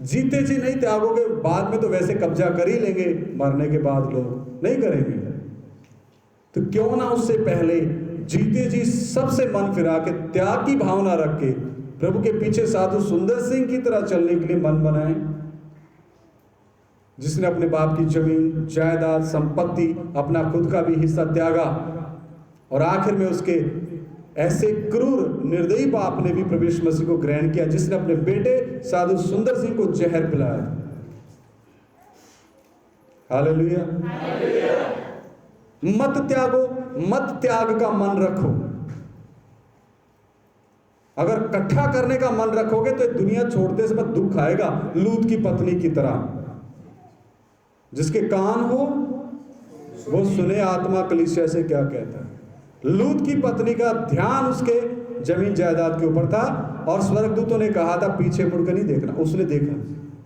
जीते जी नहीं त्यागोगे, बाद में तो वैसे कब्जा कर ही लेंगे, मरने के बाद लोग नहीं करेंगे। तो क्यों ना उससे पहले जीते जी सबसे मन फिरा के त्याग की भावना रख के प्रभु के पीछे साधु सुंदर सिंह की तरह चलने के लिए मन बनाए, जिसने अपने बाप की जमीन, जायदाद, संपत्ति, अपना खुद का भी हिस्सा त्यागा, और आखिर में उसके ऐसे क्रूर निर्दयी बाप ने भी प्रभु यीशु मसीह को ग्रहण किया, जिसने अपने बेटे साधु सुंदर सिंह को जहर पिलाया। हालेलुया। मत त्यागो, मत त्याग का मन रखो। अगर इकट्ठा करने का मन रखोगे तो दुनिया छोड़ते समय दुख आएगा, लूत की पत्नी की तरह। जिसके कान हो वो सुने आत्मा कलीसिया से क्या कहता है। लूत की पत्नी का ध्यान उसके जमीन जायदाद के ऊपर था, और स्वर्गदूतों ने कहा था पीछे मुड़कर नहीं देखना। उसने देखा,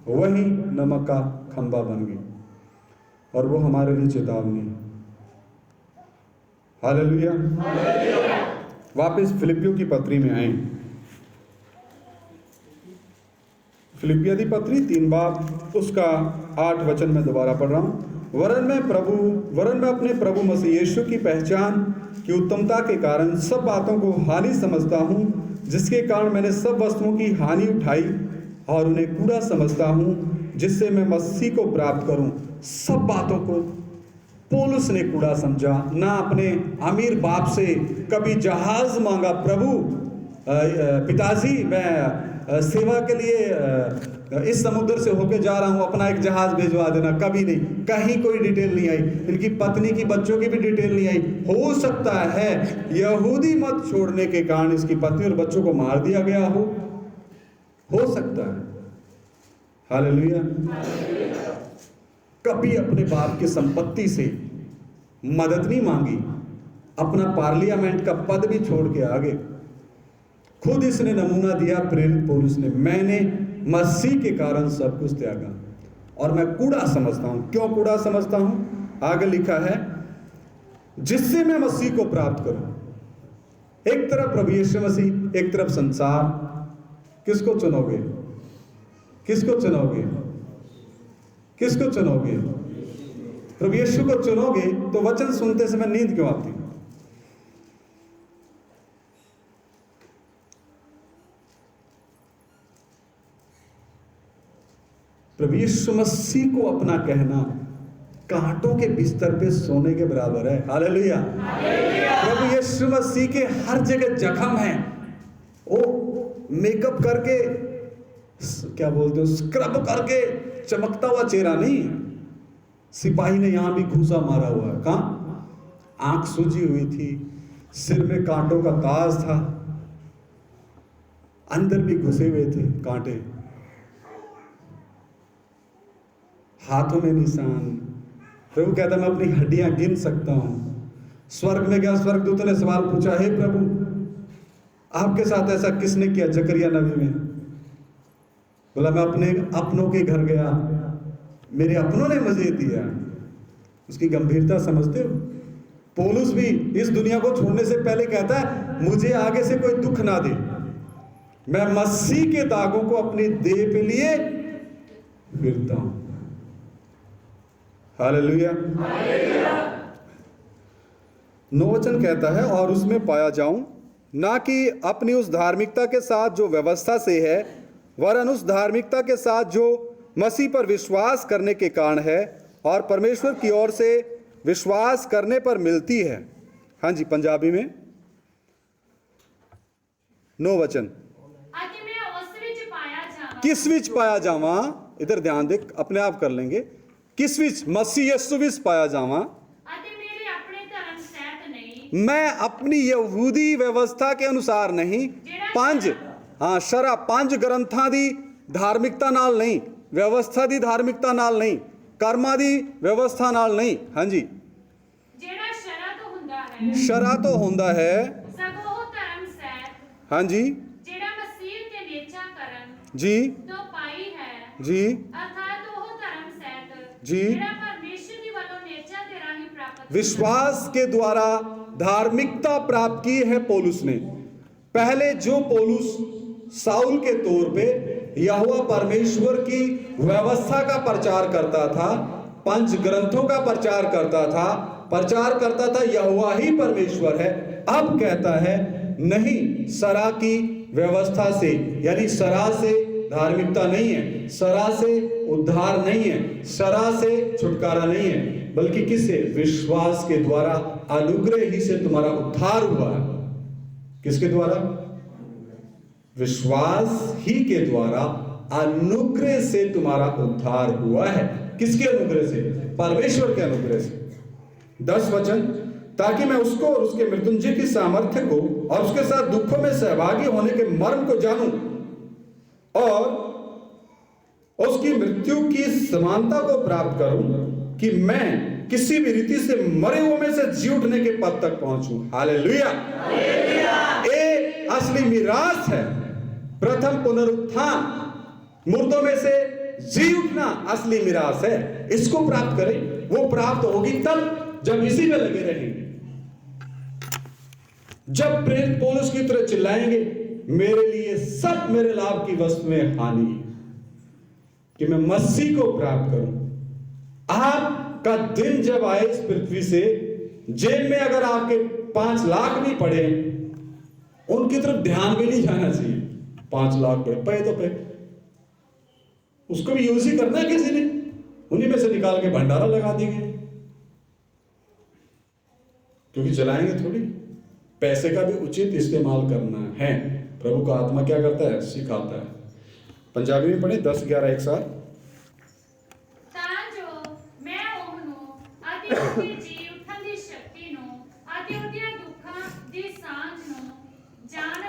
वही नमक का खंबा बन गई, और वो हमारे लिए चेतावनी है। हालेलुया। वापस फिलिपियों की पत्री में आए। फिलिपियों की पत्री 3 बाब उसका 8 वचन में दोबारा पढ़ रहा हूं। वरन मैं अपने प्रभु मसीह यीशु की पहचान की उत्तमता के कारण सब बातों को हानि समझता हूं, जिसके कारण मैंने सब वस्तुओं की हानि उठाई और उन्हें कूड़ा समझता हूं, जिससे मैं मसीह को प्राप्त करूं। सब बातों को पौलुस ने कूड़ा समझा। ना अपने अमीर बाप से कभी जहाज मांगा, प्रभु पिताजी मैं सेवा के लिए इस समुद्र से होकर जा रहा हूं, अपना एक जहाज भिजवा देना। कभी नहीं, कहीं कोई डिटेल नहीं आई। इनकी पत्नी की, बच्चों की भी डिटेल नहीं आई। हो सकता है यहूदी मत छोड़ने के कारण इसकी पत्नी और बच्चों को मार दिया गया हो सकता है। हालेलुया। कभी अपने बाप की संपत्ति से मदद नहीं मांगी, अपना पार्लियामेंट का पद भी छोड़ के आगे। खुद इसने नमूना दिया, प्रेरित पौलुस ने, मैंने मसीह के कारण सब कुछ त्यागा और मैं कूड़ा समझता हूं। क्यों कूड़ा समझता हूं? आगे लिखा है, जिससे मैं मसीह को प्राप्त करूं। एक तरफ प्रभु यीशु मसीह, एक तरफ संसार। किसको चुनोगे? किसको चुनोगे? किसको चुनोगे? प्रभु यीशु को चुनोगे तो वचन सुनते समय नींद क्यों आती? प्रभु यीशु मसीह को अपना कहना कांटों के बिस्तर पे सोने के बराबर है। हालेलुया। प्रभु यीशु मसीह के हर जगह जख्म है। वो मेकअप करके, क्या बोलते हो, स्क्रब करके चमकता हुआ चेहरा नहीं। सिपाही ने यहां भी घूसा मारा हुआ है। कहां? आंख सूजी हुई थी, सिर में कांटों का ताज था, अंदर भी घुसे हुए थे कांटे, हाथों में निशान। प्रभु कहता मैं अपनी हड्डियां गिन सकता हूं। स्वर्ग में गया, स्वर्गदूतों ने सवाल पूछा, हे प्रभु आपके साथ ऐसा किसने किया? जकरिया नबी में बोला, मैं अपने अपनों के घर गया, मेरे अपनों ने मुझे दिया। उसकी गंभीरता समझते हो? पौलुस भी इस दुनिया को छोड़ने से पहले कहता है, मुझे आगे से कोई दुख ना दे, मैं मसीह के दागों को अपनी देह पे लिए फिरता हूं। हालेलुया। 9 वचन कहता है, और उसमें पाया जाऊं, ना कि अपनी उस धार्मिकता के साथ जो व्यवस्था से है, वरन उस धार्मिकता के साथ जो मसीह पर विश्वास करने के कारण है और परमेश्वर की ओर से विश्वास करने पर मिलती है। हाँ जी, पंजाबी में 9 वचन। किस विच पाया जावा, इधर ध्यान दे, अपने आप कर लेंगे। किस विच? मसीह यीशु विच पाया जावा, मैं अपनी यहूदी व्यवस्था के अनुसार नहीं, 5 ग्रंथां दी धार्मिकता नाल नहीं, व्यवस्था दी धार्मिकता नाल नहीं, कर्मा दी व्यवस्था नाल नहीं। हाँ जी, शरा तो हुंदा है, हाँ जी जी जी जी, विश्वास के द्वारा धार्मिकता प्राप्त की है पौलुस ने। पहले जो पौलुस साउल के तौर पे यहोवा परमेश्वर की व्यवस्था का प्रचार करता था, पंच ग्रंथों का प्रचार करता था यहोवा ही परमेश्वर है। अब कहता है नहीं, सरा की व्यवस्था से, यानी सरा से धार्मिकता नहीं है, सरा से उद्धार नहीं है, सरा से छुटकारा नहीं है, बल्कि किससे? विश्वास के द्वारा, अनुग्रह ही से तुम्हारा उद्धार हुआ है। किसके द्वारा? विश्वास ही के द्वारा, अनुग्रह से तुम्हारा उद्धार हुआ है। किसके अनुग्रह से? परमेश्वर के अनुग्रह से। 10 वचन, ताकि मैं उसको और उसके मृत्युंजय की सामर्थ्य को और उसके साथ दुखों में सहभागी होने के मर्म को जानूं और उसकी मृत्यु की समानता को प्राप्त करूं, कि मैं किसी भी रीति से मरे हुए में से जी उठने के पद तक पहुंचूं। हालेलुया। ये असली मिरास है, प्रथम पुनरुत्थान, मुर्दों में से जी उठना असली मिरास है। इसको प्राप्त करें। वो प्राप्त होगी तब जब इसी में लगे रहेंगे, जब प्रेरित पौलुस की तरह चिल्लाएंगे, मेरे लिए सब मेरे लाभ की वस्तुएं हानि है, कि मैं मसीह को प्राप्त करूं। आपका दिन जब आए इस पृथ्वी से, जेब में अगर आपके 5 लाख भी पड़े, उनकी तरफ ध्यान भी नहीं जाना चाहिए। 5 लाख पड़े, पे तो पे, उसको भी यूज ही करना है किसी ने, उन्हीं में से निकाल के भंडारा लगा देंगे, क्योंकि चलाएंगे थोड़ी। पैसे का भी उचित इस्तेमाल करना है। प्रभु का आत्मा क्या करता है? सिखाता है। पंजाबी में पढ़े 10-11 एक साथ।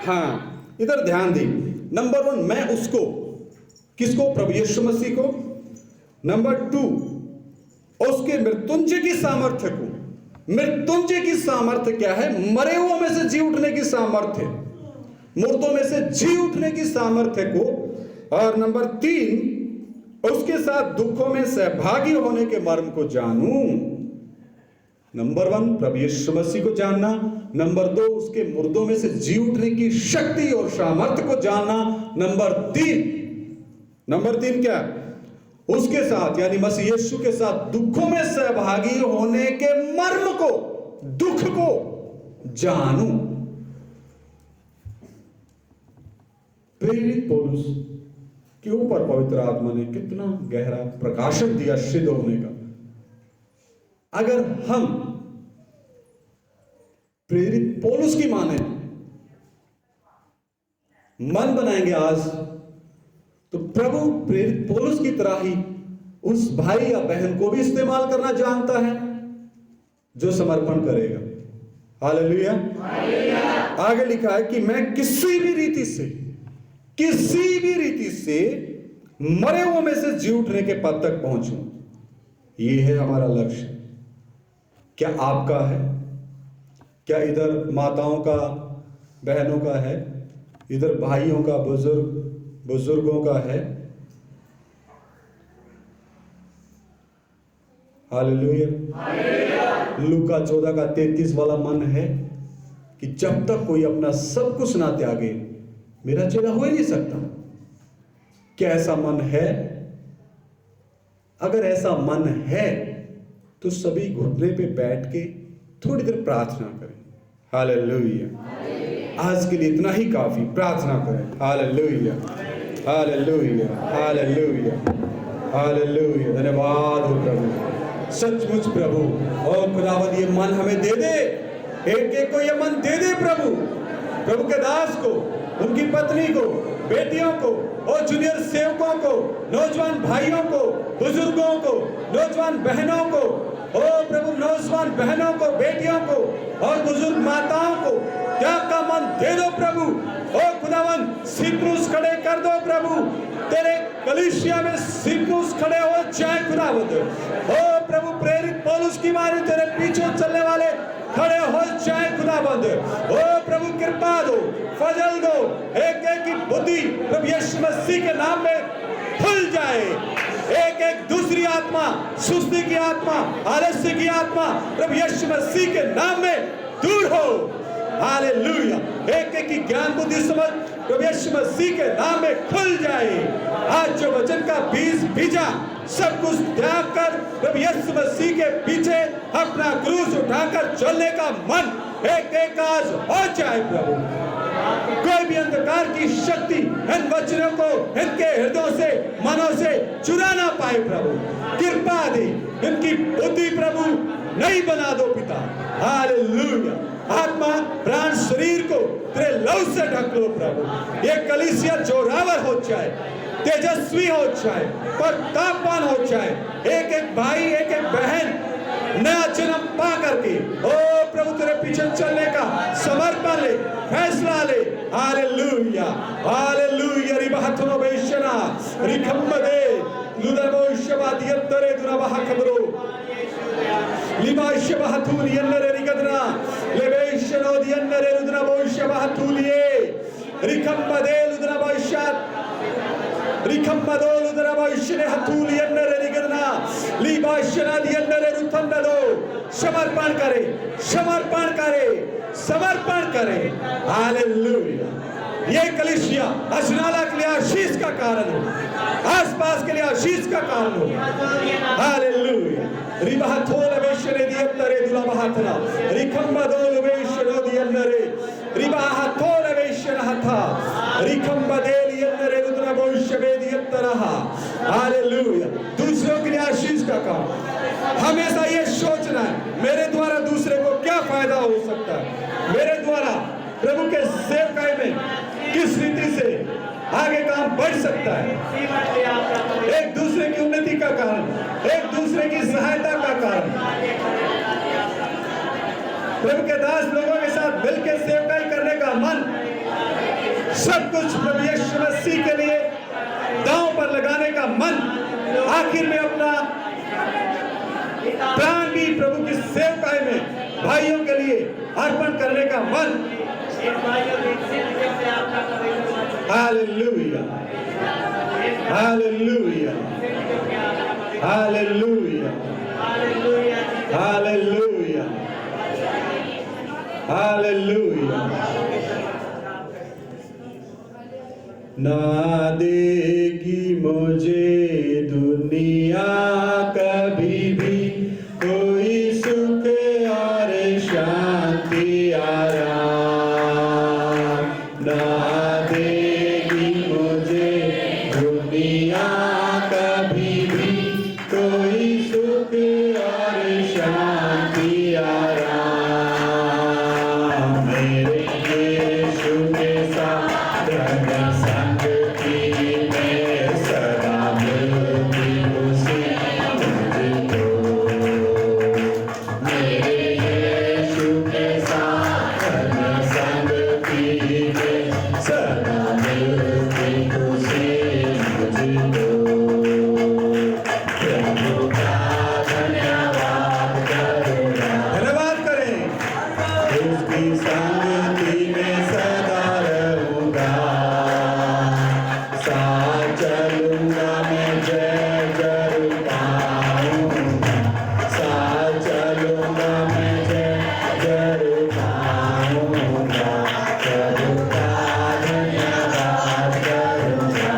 हाँ, इधर ध्यान दी। नंबर 1, मैं उसको, किसको? प्रभु यीशु मसीह को। नंबर 2, उसके मृत्युंजय की सामर्थ्य को। मृत्युंजय की सामर्थ्य क्या है? मरे हुओं में से जी उठने की सामर्थ्य, मुर्दों में से जी उठने की सामर्थ्य को। और नंबर 3, उसके साथ दुखों में सहभागी होने के मर्म को जानूं। नंबर 1, प्रभु यीशु मसीह को जानना। नंबर 2, उसके मुर्दों में से जी उठने की शक्ति और सामर्थ्य को जानना। नंबर 3 क्या? उसके साथ, यानी मसीह यीशु के साथ दुखों में सहभागी होने के मर्म को, दुख को जानूं। प्रेरित पौलुस के ऊपर पवित्र आत्मा ने कितना गहरा प्रकाशन दिया सिद्ध होने का। अगर हम प्रेरित पौलुस की माने, मन बनाएंगे आज, तो प्रभु प्रेरित पौलुस की तरह ही उस भाई या बहन को भी इस्तेमाल करना जानता है जो समर्पण करेगा। हालेलुया। आगे लिखा है कि मैं किसी भी रीति से मरे हुए में से जी उठने के पद तक पहुंचूं। यह है हमारा लक्ष्य। क्या आपका है? क्या इधर माताओं का, बहनों का है? इधर भाइयों का, बुजुर्गों का है? हालेलुया। लूका 14:33 वाला मन है कि जब तक कोई अपना सब कुछ ना त्यागे, मेरा चेला हो ही नहीं सकता। क्या ऐसा मन है? अगर ऐसा मन है तो सभी घुटने पे बैठ के थोड़ी देर प्रार्थना करें। हालेलुया। आज के लिए इतना ही काफी। प्रार्थना करें। Hallelujah, hallelujah, hallelujah, hallelujah. धन्यवाद हो प्रभु, सचमुच प्रभु। और खुदावंद ये मन हमें दे दे, एक एक को ये मन दे दे प्रभु। प्रभु के दास को, उनकी पत्नी को, बेटियों को और जूनियर सेवकों को, नौजवान भाइयों को, बुजुर्गों को, नौजवान बहनों को, ओ प्रभु नौजवान बहनों को, बेटियों को और बुजुर्ग माताओं को त्याग का मन दे दो प्रभु। ओ खुदावन सिक्रूस खड़े कर दो प्रभु, तेरे कलीसिया में सिक्रूस खड़े हो जाए खुदावंद। ओ प्रभु प्रेरित पौलुस की मारी तेरे पीछे चलने वाले खड़े हो जाए खुदाबंद। ओ प्रभु कृपा दो, फजल दो, एक एक की बुद्धि प्रभु यीशु मसीह के नाम में खुल जाए। एक एक दूसरी आत्मा, सुस्ती की आत्मा, आलस्य की आत्मा प्रभु यीशु मसीह के नाम में दूर हो। हालेलुया। एक एक की ज्ञान बुद्धि समझ प्रभु यीशु मसीह के नाम में खुल जाए। आज जो वचन का बीज बीजा, सब कुछ त्याग कर प्रभु यीशु मसीह के पीछे अपना क्रूस उठाकर चलने का मन एक आज हो जाए प्रभु। कोई भी अंधकार की शक्ति इन वचनों को इनके हृदयों से, मनों से चुरा ना पाए प्रभु। कृपा दे, इनकी बुद्धि प्रभु नई बना दो पिता। हालेलुया। आत्मा प्राण शरीर को तेरे लहू से ढक लो प्रभु। ये कलीसिया जोरावर हो जाए, तेजस्वी हो जाए, प्रतापवान हो जाए। एक एक भाई, एक एक बहन नया जन्म पा करके ओ प्रभु तेरे पीछे चलने का समर्पण ले, फैसला ले। Hallelujah, hallelujah. रिबाहतनो बेशना रिखम्मदे लुदरबो शबादियतरे दुराबाह खबरो लिबाशबाहतुल यन्नरे रिगदना लेबेशनो दियन्नरे रुदरबो शबाहतुलिए रिखम्मदे लुदरबाशात रिखम्मदो लुदरबाशने हतुल यन्नरे रिगदना लिबाशना दियन्नरे रुतन्नदो। समर्पण करे, समर्पण करे, समर्पण करे। हालेलुया। ये कलीसिया अजनाला के लिए आशीष का कारण हो, आसपास के लिए आशीष का कारण हो। हालेलुया। रिबाहतोल वेशने दियन्नरे दुलाबाहतना रिखम्मदो वेशनो दियन्नरे रिबाहतोल वेशना हथा रिखम्मदेल यन्नरे रुद्रबो शबे दियत्तरहा। हालेलुया। दूसरों के लिए आशीष का काम। हमेशा ये सोचना है मेरे द्वारा दूसरे को क्या फायदा हो सकता है, मेरे द्वारा प्रभु के सेवकाई में किस रीति से आगे काम बढ़ सकता है। एक दूसरे की उन्नति का कारण, एक दूसरे की सहायता का कारण। प्रभु के दास लोगों के साथ मिलकर सेवकाई करने का मन, सब कुछ प्रभु यीशु मसीह के लिए दांव पर लगाने का मन, आखिर में अपना प्राण भी प्रभु की सेवकाई में भाइयों के लिए अर्पण करने का मन। Hallelujah, hallelujah, hallelujah, hallelujah, hallelujah. ना देगी मुझे दुनिया कभी भी कोई सुख और शांति आराम, ना देगी मुझे दुनिया कभी भी कोई सुख और शांति आराम। मेरे यीशु के साथ संगति में सदा मिलती खुशी मुझको। मेरे यीशु के साथ संगति में सदा मिलती खुशी मुझको। प्रभु का धन्यवाद करूँगा, धन्यवाद करें। उसकी संगति में सदा रहूँगा, साथ चलूँगा मैं जय जय पाऊँगा, साथ चलूँगा मैं जय जय पाऊँगा। प्रभु का धन्यवाद करूँगा,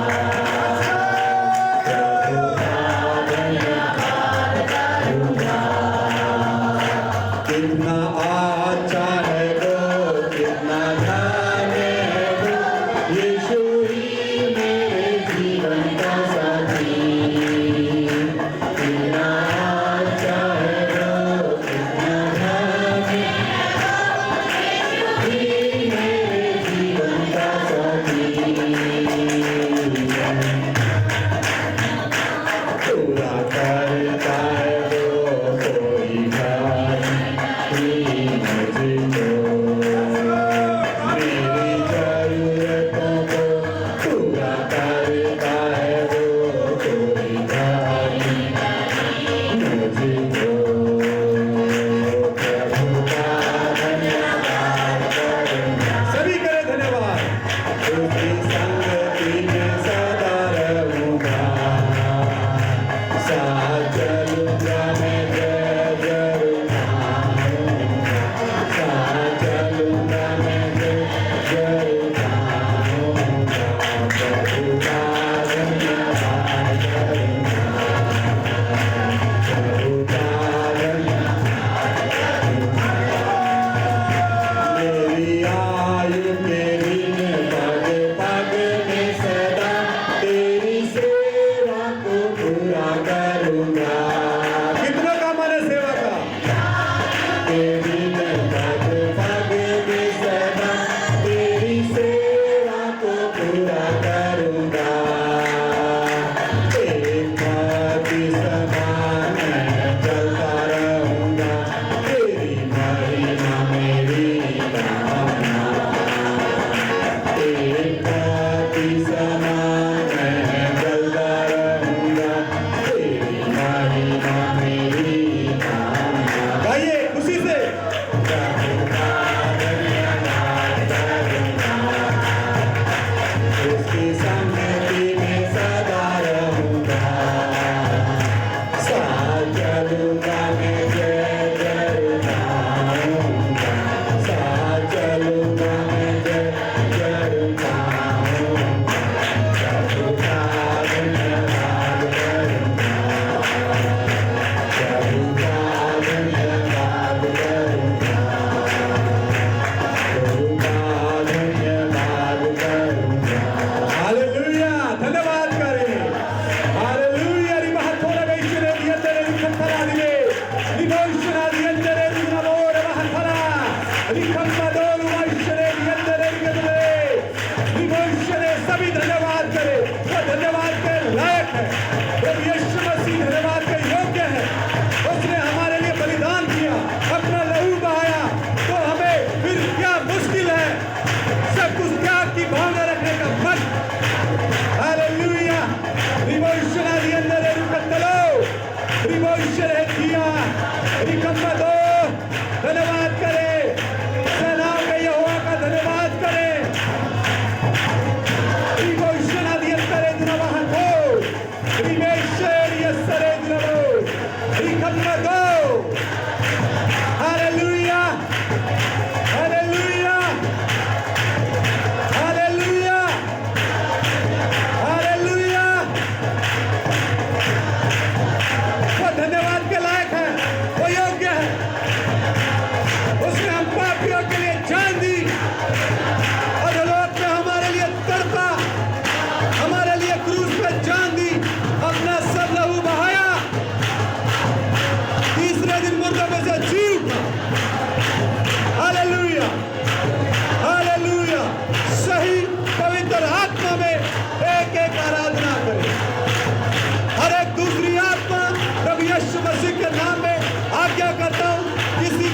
प्रभु का धन्यवाद करूँगा। कितना अच्छा है वो, कितना धन्य है वो, यीशु ही मेरे जीवन का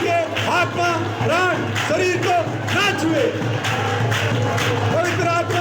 के आत्मा प्राण शरीर को ना छुए। पवित्र आत्मा